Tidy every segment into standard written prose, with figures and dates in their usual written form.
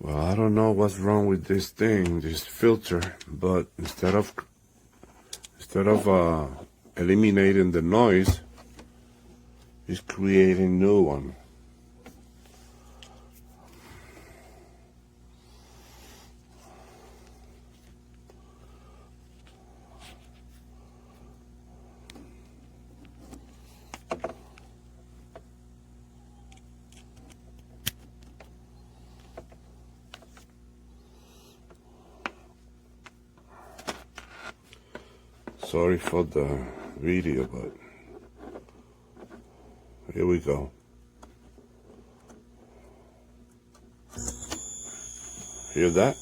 Well, I don't know what's wrong with this thing, this filter, but instead of eliminating the noise, it's creating new one. Sorry for the video, but here we go. Hear that?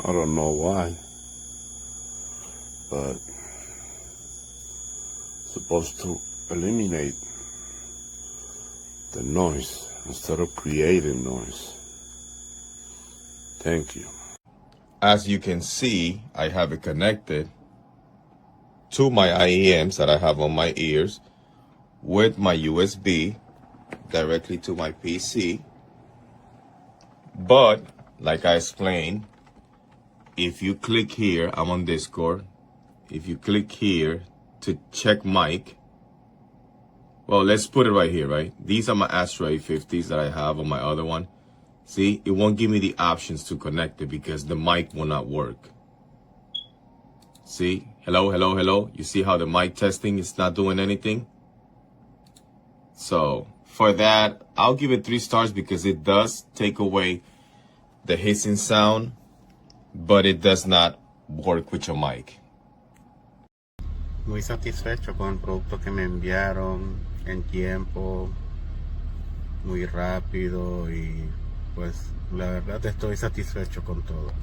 I don't know why, but it's supposed to eliminate the noise instead of creating noise. Thank you. As you can see, I have it connected to my IEMs that I have on my ears with my USB directly to my PC. But like I explained, if you click here, I'm on Discord. If you click here to check mic, well, let's put it right here, right? These are my Astro A50s that I have on my other one. See, it won't give me the options to connect it because the mic will not work. See, hello, hello, hello. You see how the mic testing is not doing anything? So for that, I'll give it 3 stars because it does take away the hissing sound, but it does not work with your mic. Muy satisfecho con el producto que me enviaron en tiempo, muy rápido y pues la verdad estoy satisfecho con todo.